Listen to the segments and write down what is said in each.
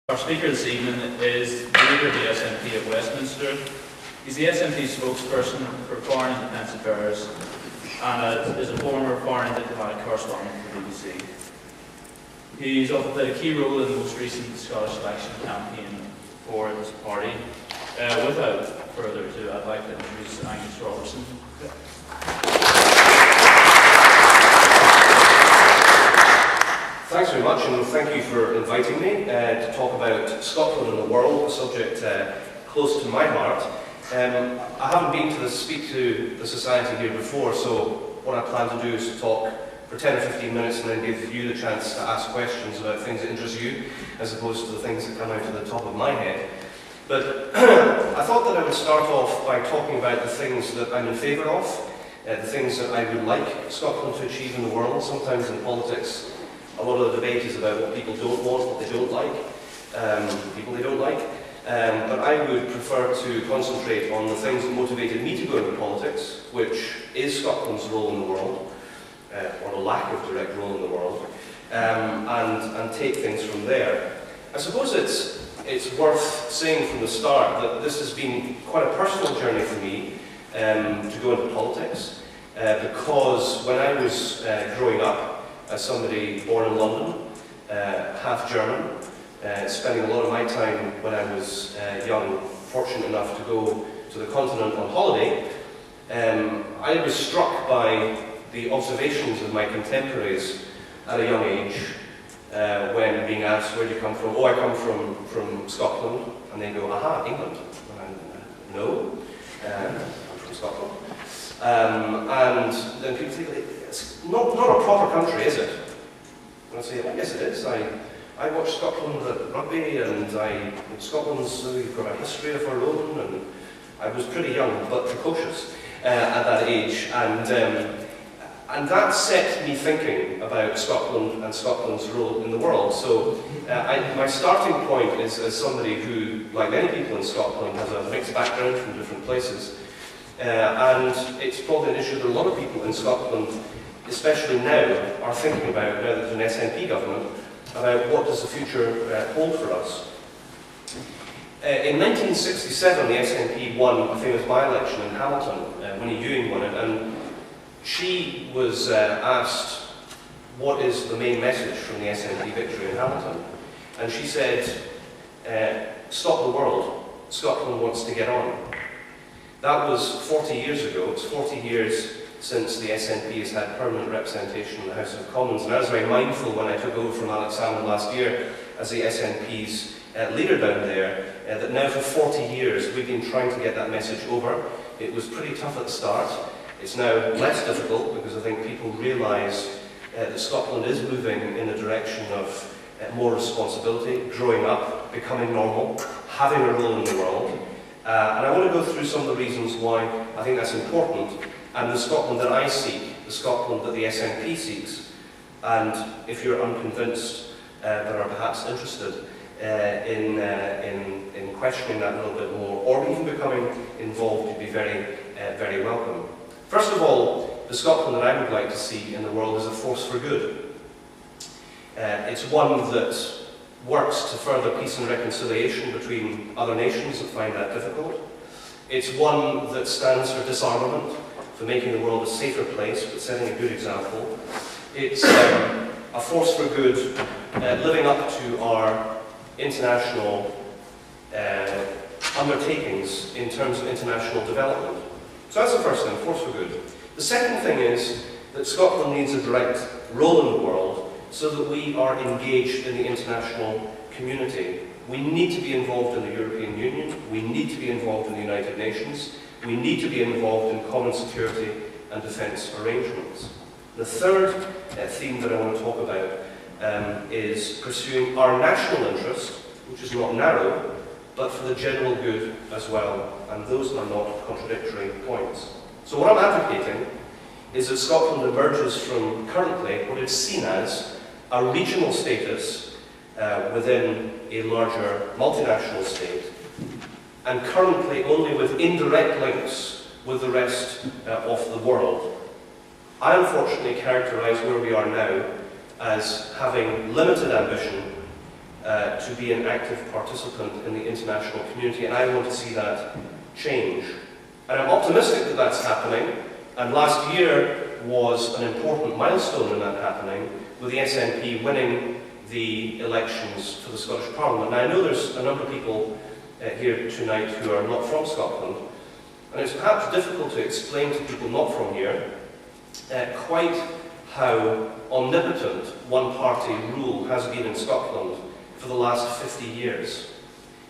Our speaker this evening is the leader of the SNP at Westminster. He's the SNP spokesperson for foreign and defence affairs and is a former foreign diplomatic correspondent for the BBC. He's also played a key role in the most recent Scottish election campaign for this party. Without further ado, I'd like to introduce Angus Robertson. Thanks very much, and thank you for inviting me to talk about Scotland and the world, a subject close to my heart. I haven't been to speak to the Society here before, so what I plan to do is to talk for 10 or 15 minutes and then give you the chance to ask questions about things that interest you, as opposed to the things that come out of the top of my head. But I thought that I would start off by talking about the things that I'm in favour of, the things that I would like Scotland to achieve in the world. Sometimes in politics, a lot of the debate is about what people don't want, what they don't like, people they don't like. But I would prefer to concentrate on the things that motivated me to go into politics, which is Scotland's role in the world, or the lack of direct role in the world, and take things from there. I suppose it's worth saying from the start that this has been quite a personal journey for me to go into politics, because when I was growing up, as somebody born in London, half German, spending a lot of my time when I was young, fortunate enough to go to the continent on holiday, I was struck by the observations of my contemporaries at a young age when being asked, where do you come from? Oh, I come from Scotland. And they go, aha, England. And no, I'm from Scotland. And then people think, it's not a proper country, is it? And I say, well, yes it is. I watched Scotland at rugby, and Scotland's got a history of our own, and I was pretty young but precocious at that age, and that set me thinking about Scotland and Scotland's role in the world. So my starting point is as somebody who, like many people in Scotland, has a mixed background from different places. And it's probably an issue that a lot of people in Scotland, especially now, are thinking about, now that there's an SNP government, about what does the future hold for us. In 1967, the SNP won a famous by-election in Hamilton. Winnie Ewing won it, and she was asked, what is the main message from the SNP victory in Hamilton? And she said, stop the world, Scotland wants to get on. That was 40 years ago. It's 40 years since the SNP has had permanent representation in the House of Commons, and I was very mindful when I took over from Alex Salmond last year as the SNP's leader down there, that now for 40 years we've been trying to get that message over. It was pretty tough at the start. It's now less difficult because I think people realise that Scotland is moving in a direction of more responsibility, growing up, becoming normal, having a role in the world. And I want to go through some of the reasons why I think that's important, and the Scotland that I seek, the Scotland that the SNP seeks. And if you're unconvinced but are perhaps interested in questioning that a little bit more, or even becoming involved, you'd be very, very welcome. First of all, the Scotland that I would like to see in the world is a force for good. It's one that works to further peace and reconciliation between other nations that find that difficult. It's one that stands for disarmament, for making the world a safer place, but setting a good example. It's a force for good, living up to our international undertakings in terms of international development. So that's the first thing, force for good. The second thing is that Scotland needs a direct role in the world, so that we are engaged in the international community. We need to be involved in the European Union, we need to be involved in the United Nations, we need to be involved in common security and defence arrangements. The third theme that I want to talk about is pursuing our national interest, which is not narrow, but for the general good as well, and those are not contradictory points. So what I'm advocating is that Scotland emerges from currently what is seen as a regional status within a larger multinational state, and currently only with indirect links with the rest of the world. I unfortunately characterise where we are now as having limited ambition, to be an active participant in the international community, and I want to see that change. And I'm optimistic that that's happening, and last year was an important milestone in that happening, with the SNP winning the elections for the Scottish Parliament. Now, I know there's a number of people here tonight who are not from Scotland, and it's perhaps difficult to explain to people not from here quite how omnipotent one-party rule has been in Scotland for the last 50 years.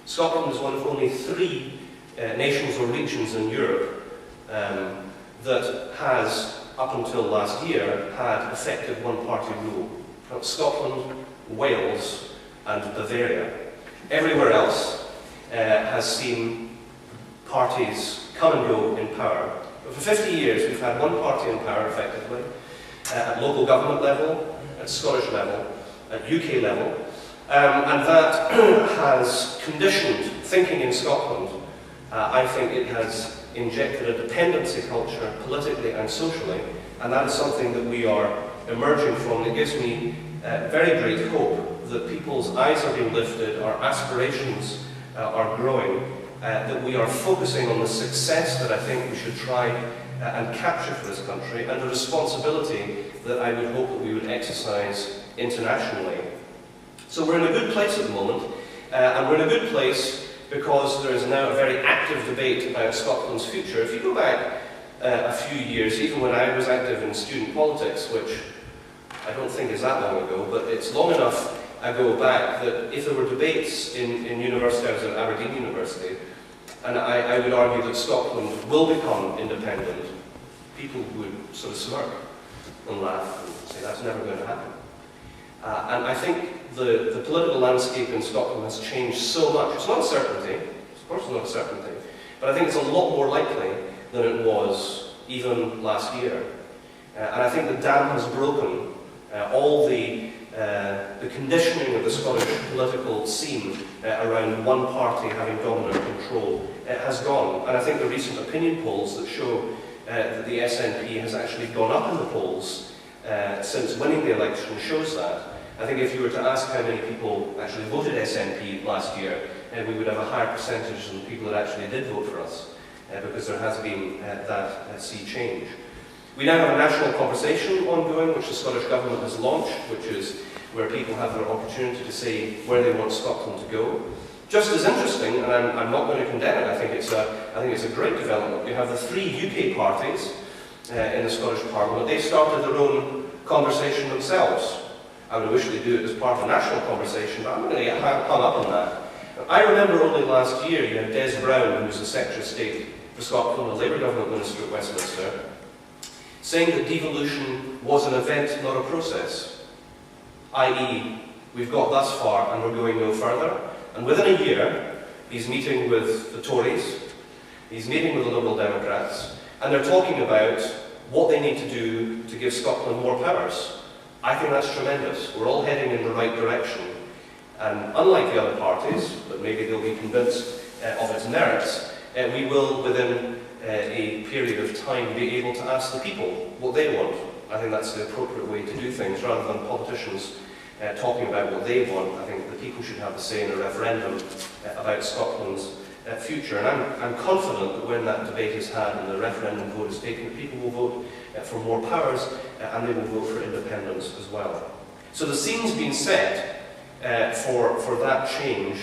Scotland is one of only 3 nations or regions in Europe that has, up until last year, had effective one-party rule. Scotland, Wales and Bavaria. Everywhere else has seen parties come and go in power. But for 50 years we've had one party in power effectively, at local government level, at Scottish level, at UK level, and that has conditioned thinking in Scotland. I think it has injected a dependency culture politically and socially, and that is something that we are emerging from. It gives me very great hope that people's eyes are being lifted, our aspirations are growing, that we are focusing on the success that I think we should try and capture for this country, and the responsibility that I would hope that we would exercise internationally. So we're in a good place at the moment, and we're in a good place because there is now a very active debate about Scotland's future. If you go back a few years, even when I was active in student politics, which I don't think is that long ago, but it's long enough ago back that if there were debates in university, I was at Aberdeen University, and I would argue that Scotland will become independent, people would sort of smirk and laugh and say that's never going to happen. And I think the political landscape in Scotland has changed so much. It's not a certainty, of course it's not a certainty, but I think it's a lot more likely than it was even last year. And I think the dam has broken. All the conditioning of the Scottish political scene around one party having dominant control has gone. And I think the recent opinion polls that show that the SNP has actually gone up in the polls since winning the election shows that. I think if you were to ask how many people actually voted SNP last year, we would have a higher percentage than people that actually did vote for us, because there has been that sea change. We now have a national conversation ongoing, which the Scottish Government has launched, which is where people have their opportunity to say where they want Scotland to go. Just as interesting, and I'm not going to condemn it, I think it's a great development. You have the 3 UK parties in the Scottish Parliament. They've started their own conversation themselves. I would wish they'd do it as part of a national conversation, but I'm going to get hung up on that. I remember only last year you had Des Brown, who was the Secretary of State for Scotland, a Labour Government Minister at Westminster, saying that devolution was an event, not a process. I.e., we've got thus far and we're going no further. And within a year, he's meeting with the Tories, he's meeting with the Liberal Democrats, and they're talking about what they need to do to give Scotland more powers. I think that's tremendous. We're all heading in the right direction. And unlike the other parties, but maybe they'll be convinced of its merits, we will, within a period of time, be able to ask the people what they want. I think that's the appropriate way to do things, rather than politicians talking about what they want. I think the people should have a say in a referendum about Scotland's future. And I'm confident that when that debate is had and the referendum vote is taken, that people will vote for more powers and they will vote for independence as well. So the scene's been set for that change